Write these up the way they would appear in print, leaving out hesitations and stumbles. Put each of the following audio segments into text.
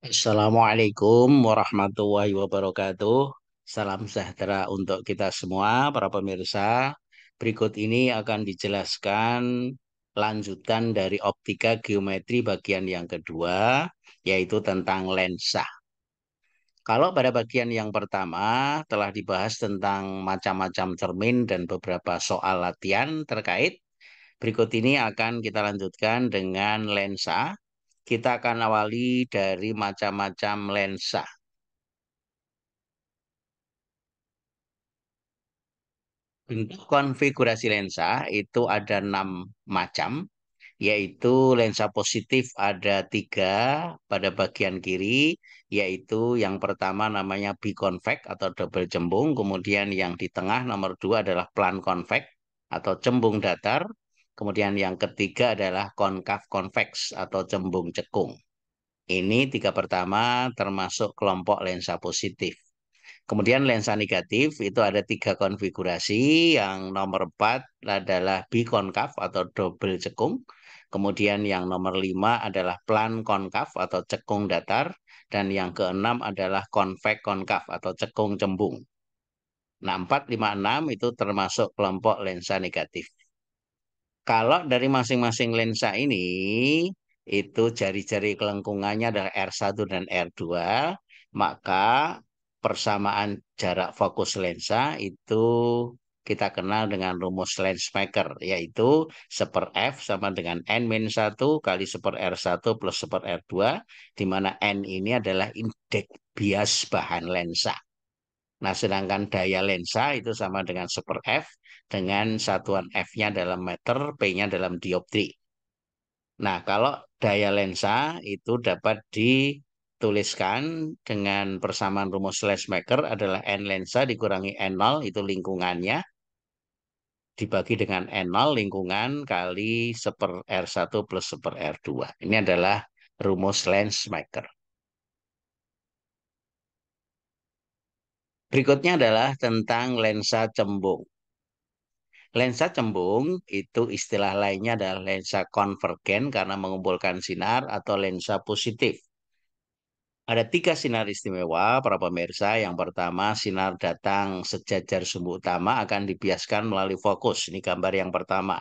Assalamualaikum warahmatullahi wabarakatuh. Salam sejahtera untuk kita semua, para pemirsa. Berikut ini akan dijelaskan lanjutan dari optika geometri bagian yang kedua, yaitu tentang lensa. Kalau pada bagian yang pertama telah dibahas tentang macam-macam cermin dan beberapa soal latihan terkait, berikut ini akan kita lanjutkan dengan lensa. Kita akan awali dari macam-macam lensa. Bentuk konfigurasi lensa itu ada 6 macam, yaitu lensa positif ada 3 pada bagian kiri, yaitu yang pertama namanya biconvex atau double cembung, kemudian yang di tengah nomor 2 adalah plan convex atau cembung datar, kemudian yang ketiga adalah konkav convex atau cembung cekung. Ini 3 pertama termasuk kelompok lensa positif. Kemudian lensa negatif itu ada 3 konfigurasi. Yang nomor 4 adalah bikonkav atau double cekung. Kemudian yang nomor 5 adalah plan konkav atau cekung datar. Dan yang keenam adalah konvek konkav atau cekung cembung. Nah, 4, 5, 6 itu termasuk kelompok lensa negatif. Kalau dari masing-masing lensa ini, itu jari-jari kelengkungannya adalah R1 dan R2, maka persamaan jarak fokus lensa itu kita kenal dengan rumus Lensmaker, yaitu 1/F sama dengan N-1 kali 1/R1 plus 1/R2, di mana N ini adalah indeks bias bahan lensa. Nah, sedangkan daya lensa itu sama dengan 1/F dengan satuan F-nya dalam meter, P-nya dalam dioptri. Nah, kalau daya lensa itu dapat dituliskan dengan persamaan rumus Leschmaker adalah N lensa dikurangi N0, itu lingkungannya, dibagi dengan N0 lingkungan kali 1/R1 plus 1/R2. Ini adalah rumus Leschmaker. Berikutnya adalah tentang lensa cembung. Lensa cembung itu istilah lainnya adalah lensa konvergen karena mengumpulkan sinar atau lensa positif. Ada 3 sinar istimewa, para pemirsa. Yang pertama, sinar datang sejajar sumbu utama akan dibiaskan melalui fokus. Ini gambar yang pertama.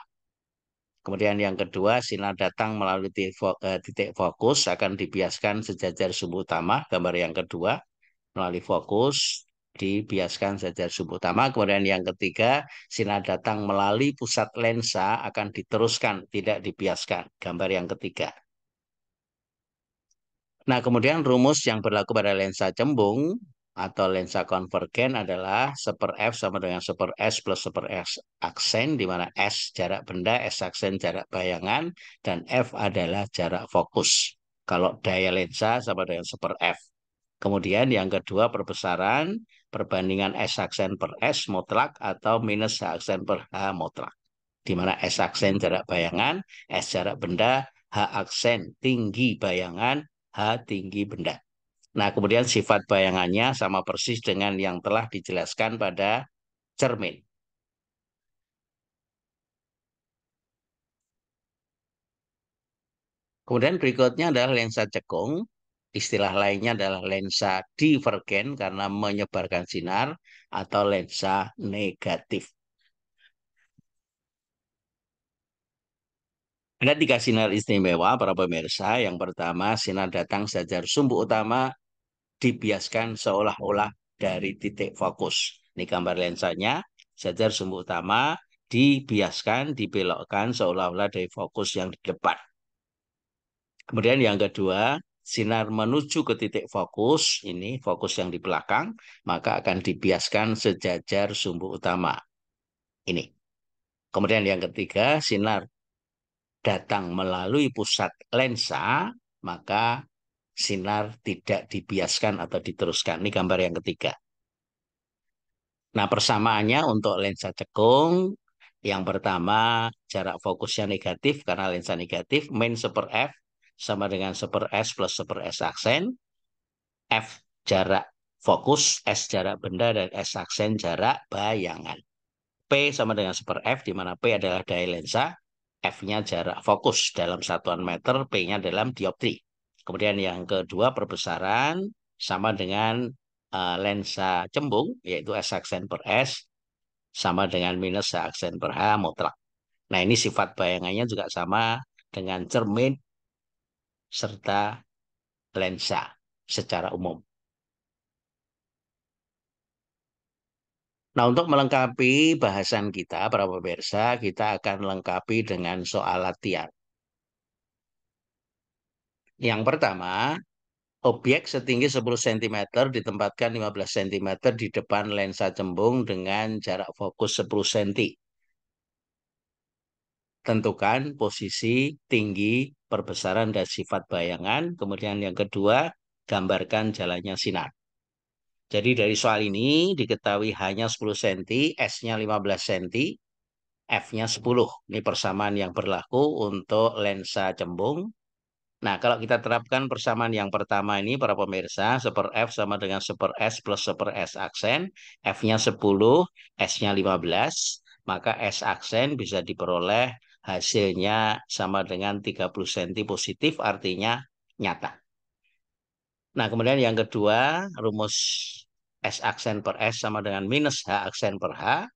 Kemudian yang kedua, sinar datang melalui titik fokus akan dibiaskan sejajar sumbu utama. Gambar yang kedua, melalui fokus dibiaskan sejajar sumbu utama. Kemudian yang ketiga, sinar datang melalui pusat lensa akan diteruskan, tidak dibiaskan. Gambar yang ketiga. Nah, kemudian rumus yang berlaku pada lensa cembung atau lensa konvergen adalah 1/F sama dengan 1/S plus 1/S aksen, di mana S jarak benda, S aksen jarak bayangan, dan F adalah jarak fokus. Kalau daya lensa sama dengan 1/F. Kemudian yang kedua perbesaran, perbandingan S aksen per S mutlak atau minus H aksen per H mutlak. Di mana S aksen jarak bayangan, S jarak benda, H aksen tinggi bayangan, H tinggi benda. Nah, kemudian sifat bayangannya sama persis dengan yang telah dijelaskan pada cermin. Kemudian berikutnya adalah lensa cekung. Istilah lainnya adalah lensa divergen karena menyebarkan sinar atau lensa negatif. Ada 3 sinar istimewa, para pemirsa. Yang pertama, sinar datang sejajar sumbu utama dibiaskan seolah-olah dari titik fokus. Ini gambar lensanya, sejajar sumbu utama dibiaskan, dibelokkan seolah-olah dari fokus yang di depan. Kemudian yang kedua, sinar menuju ke titik fokus, ini fokus yang di belakang, maka akan dibiaskan sejajar sumbu utama. Ini. Kemudian yang ketiga, sinar datang melalui pusat lensa, maka sinar tidak dibiaskan atau diteruskan. Ini gambar yang ketiga. Nah, persamaannya untuk lensa cekung, yang pertama jarak fokusnya negatif karena lensa negatif, min 1/F sama dengan 1/S plus 1/S aksen, F jarak fokus, S jarak benda, dan S aksen jarak bayangan. P sama dengan 1/F, di mana P adalah daya lensa, F-nya jarak fokus dalam satuan meter, P-nya dalam dioptri. Kemudian yang kedua perbesaran sama dengan lensa cembung, yaitu S aksen per S sama dengan minus H aksen per H mutlak. Nah, ini sifat bayangannya juga sama dengan cermin serta lensa secara umum. Nah, untuk melengkapi bahasan kita, para pemirsa, kita akan lengkapi dengan soal latihan. Yang pertama, objek setinggi 10 cm ditempatkan 15 cm di depan lensa cembung dengan jarak fokus 10 cm. Tentukan posisi, tinggi, perbesaran, dan sifat bayangan. Kemudian yang kedua, gambarkan jalannya sinar. Jadi dari soal ini diketahui hanya 10 cm, S-nya 15 cm, F-nya 10. Ini persamaan yang berlaku untuk lensa cembung. Nah, kalau kita terapkan persamaan yang pertama ini, para pemirsa, 1 F sama dengan 1 S plus 1 S aksen, F-nya 10, S-nya 15, maka S aksen bisa diperoleh hasilnya sama dengan 30 cm positif, artinya nyata. Nah, kemudian yang kedua, rumus S aksen per S sama dengan minus H aksen per H.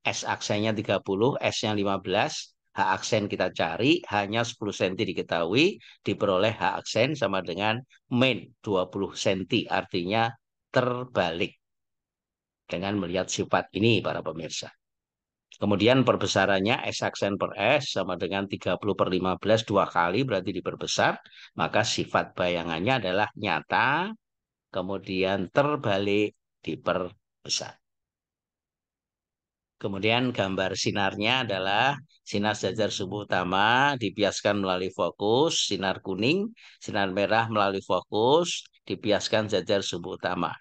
S aksennya 30, S-nya 15. H aksen kita cari, hanya 10 cm diketahui, diperoleh H aksen sama dengan min 20 cm, artinya terbalik dengan melihat sifat ini, para pemirsa. Kemudian perbesarannya S aksen per S sama dengan 30 per 15, 2 kali berarti diperbesar, maka sifat bayangannya adalah nyata, kemudian terbalik diperbesar. Kemudian gambar sinarnya adalah sinar sejajar sumbu utama dibiaskan melalui fokus, sinar kuning, sinar merah melalui fokus, dibiaskan jajar sumbu utama.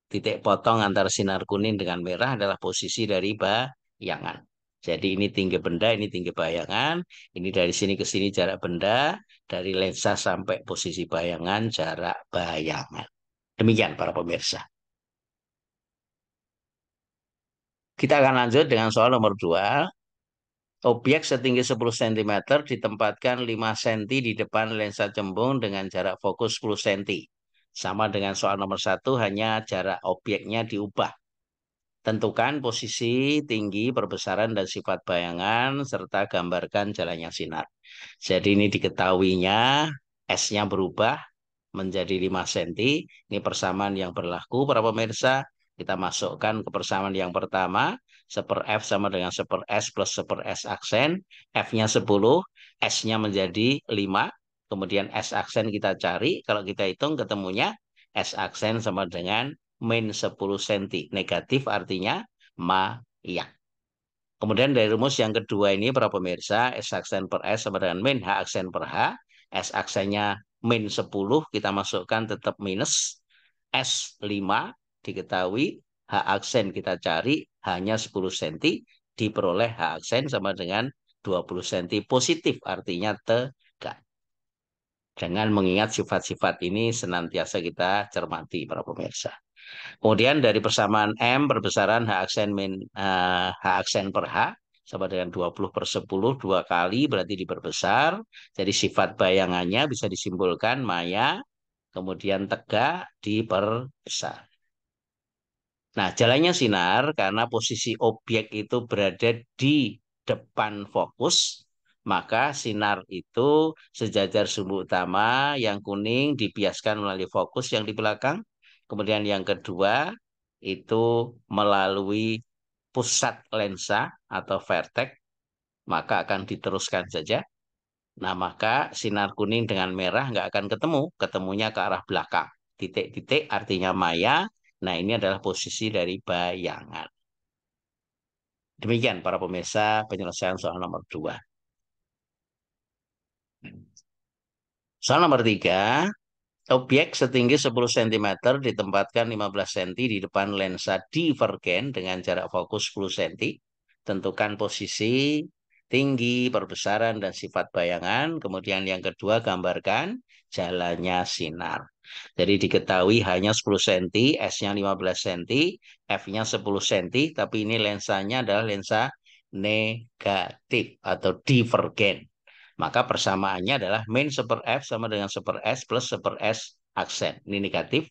Titik potong antara sinar kuning dengan merah adalah posisi dari bayangan. Jadi ini tinggi benda, ini tinggi bayangan, ini dari sini ke sini jarak benda, dari lensa sampai posisi bayangan jarak bayangan. Demikian para pemirsa. Kita akan lanjut dengan soal nomor 2. Objek setinggi 10 cm ditempatkan 5 cm di depan lensa cembung dengan jarak fokus 10 cm. Sama dengan soal nomor 1, hanya jarak objeknya diubah. Tentukan posisi, tinggi, perbesaran, dan sifat bayangan, serta gambarkan jalannya sinar. Jadi ini diketahuinya, S-nya berubah menjadi 5 cm. Ini persamaan yang berlaku, para pemirsa. Kita masukkan ke persamaan yang pertama. 1 F sama dengan 1 S plus 1 S aksen. F-nya 10, S-nya menjadi 5. Kemudian S aksen kita cari. Kalau kita hitung ketemunya S aksen sama dengan min 10 cm. Negatif artinya maya. Kemudian dari rumus yang kedua ini, para pemirsa, S aksen per S sama dengan min H aksen per H. S aksennya min 10, kita masukkan tetap minus. S 5 diketahui, H aksen kita cari hanya 10 cm, diperoleh H aksen sama dengan 20 cm positif, artinya tegak. Dengan mengingat sifat-sifat ini senantiasa kita cermati, para pemirsa. Kemudian dari persamaan M, perbesaran H aksen H aksen per H sama dengan 20 per 10, 2 kali berarti diperbesar. Jadi sifat bayangannya bisa disimpulkan maya, kemudian tegak diperbesar. Nah, jalannya sinar karena posisi objek itu berada di depan fokus, maka sinar itu sejajar sumbu utama, yang kuning dibiaskan melalui fokus yang di belakang. Kemudian yang kedua itu melalui pusat lensa atau vertex, maka akan diteruskan saja. Nah, maka sinar kuning dengan merah nggak akan ketemu, ketemunya ke arah belakang. Titik-titik artinya maya. Nah, ini adalah posisi dari bayangan. Demikian para pemirsa penyelesaian soal nomor 2. Soal nomor 3, objek setinggi 10 cm ditempatkan 15 cm di depan lensa divergen dengan jarak fokus 10 cm. Tentukan posisi, tinggi, perbesaran, dan sifat bayangan. Kemudian yang kedua, gambarkan jalannya sinar. Jadi diketahui hanya 10 cm, S-nya 15 cm, F-nya 10 cm, tapi ini lensanya adalah lensa negatif atau divergen. Maka persamaannya adalah min 1/f sama dengan 1/s plus 1/s aksen. Ini negatif.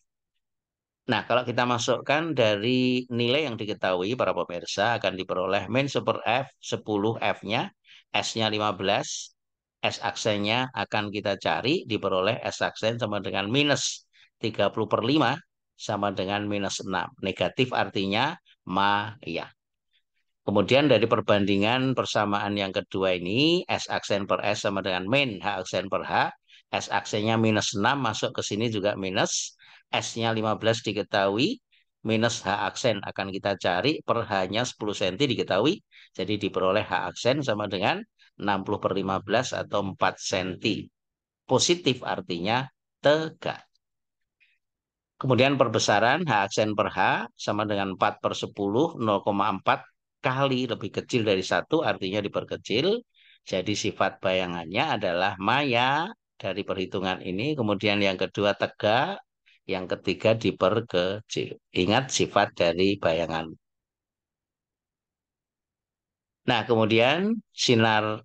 Nah, kalau kita masukkan dari nilai yang diketahui para pemirsa akan diperoleh min 1/f 10 F-nya, S-nya 15, S aksennya akan kita cari diperoleh S aksen sama dengan minus 30/5 sama dengan minus 6. Negatif artinya ya. Kemudian dari perbandingan persamaan yang kedua ini, S aksen per S sama dengan min H aksen per H. S aksennya minus 6 masuk ke sini juga minus. S-nya 15 diketahui. Minus H aksen akan kita cari. Per H-nya 10 cm diketahui. Jadi diperoleh H aksen sama dengan 60/15 atau 4 cm. Positif artinya tegak. Kemudian perbesaran H aksen per H sama dengan 4/10, 0,4 kali lebih kecil dari 1, artinya diperkecil. Jadi sifat bayangannya adalah maya dari perhitungan ini. Kemudian yang kedua tegak, yang ketiga diperkecil. Ingat sifat dari bayangan. Nah, kemudian sinar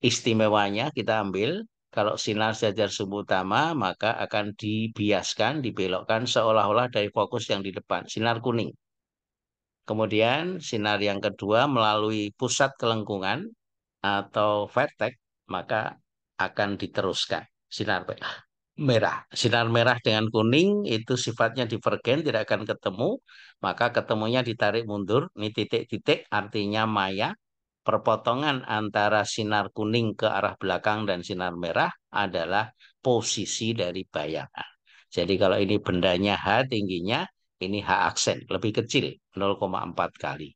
istimewanya kita ambil. Kalau sinar sejajar sumbu utama, maka akan dibiaskan, dibelokkan seolah-olah dari fokus yang di depan, sinar kuning. Kemudian sinar yang kedua melalui pusat kelengkungan atau vertex, maka akan diteruskan sinar merah. Sinar merah dengan kuning itu sifatnya divergen, tidak akan ketemu, maka ketemunya ditarik mundur. Ini titik-titik artinya maya. Perpotongan antara sinar kuning ke arah belakang dan sinar merah adalah posisi dari bayangan. Jadi kalau ini bendanya H tingginya, ini H aksen, lebih kecil, 0,4 kali.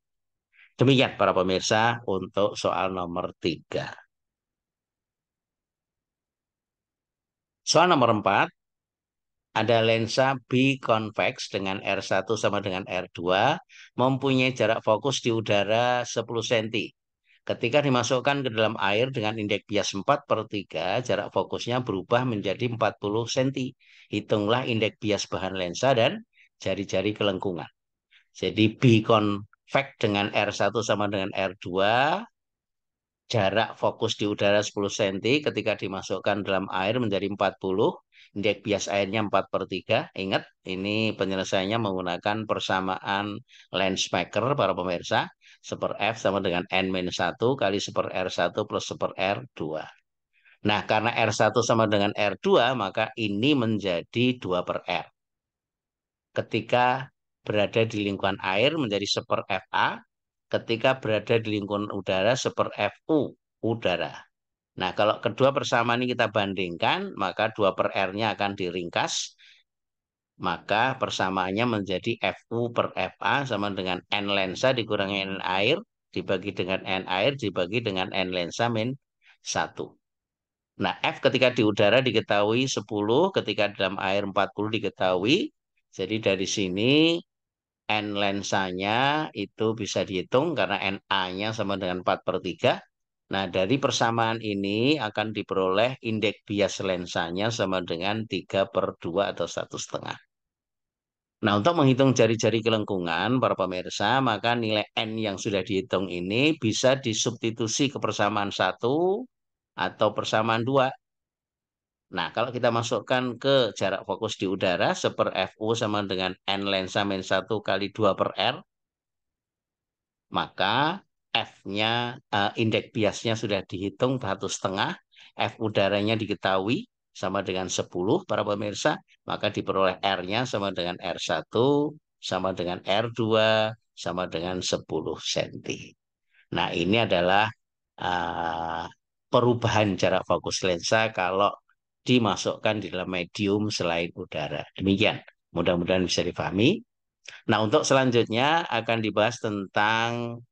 Demikian para pemirsa untuk soal nomor 3. Soal nomor 4, ada lensa biconvex dengan R1 sama dengan R2 mempunyai jarak fokus di udara 10 cm. Ketika dimasukkan ke dalam air dengan indeks bias 4/3, jarak fokusnya berubah menjadi 40 cm. Hitunglah indeks bias bahan lensa dan jari-jari kelengkungan. Jadi biconvex dengan R1 sama dengan R2, jarak fokus di udara 10 cm ketika dimasukkan dalam air menjadi 40. Indeks bias airnya 4/3. Ingat, ini penyelesaiannya menggunakan persamaan Lensmaker para pemirsa. 1/f sama dengan n-1 kali 1/r1 plus 1/r2. Nah, karena R1 sama dengan R2, maka ini menjadi 2/r. Ketika berada di lingkungan air menjadi 1/fa, ketika berada di lingkungan udara 1/fu udara. Nah, kalau kedua persamaan ini kita bandingkan, maka 2/r-nya akan diringkas, maka persamaannya menjadi Fu per Fa sama dengan N lensa dikurangi N air, dibagi dengan N air, dibagi dengan N lensa min 1. Nah, F ketika di udara diketahui 10, ketika dalam air 40 diketahui. Jadi dari sini N lensanya itu bisa dihitung karena NA-nya sama dengan 4/3. Nah, dari persamaan ini akan diperoleh indeks bias lensanya sama dengan 3/2 atau 1,5. Nah, untuk menghitung jari-jari kelengkungan, para pemirsa, maka nilai N yang sudah dihitung ini bisa disubstitusi ke persamaan 1 atau persamaan 2. Nah, kalau kita masukkan ke jarak fokus di udara, 1/Fu sama dengan N lensa min 1 kali 2/R, maka F-nya, indeks biasnya sudah dihitung 1,5, F udaranya diketahui sama dengan 10 para pemirsa, maka diperoleh R-nya sama dengan R1, sama dengan R2, sama dengan 10 cm. Nah, ini adalah uh, perubahan jarak fokus lensa kalau dimasukkan di dalam medium selain udara. Demikian, mudah-mudahan bisa difahami. Nah, untuk selanjutnya akan dibahas tentang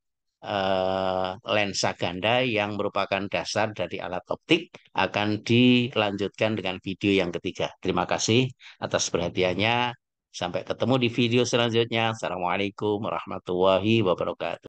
lensa ganda yang merupakan dasar dari alat optik akan dilanjutkan dengan video yang ketiga. Terima kasih atas perhatiannya. Sampai ketemu di video selanjutnya. Assalamualaikum warahmatullahi wabarakatuh.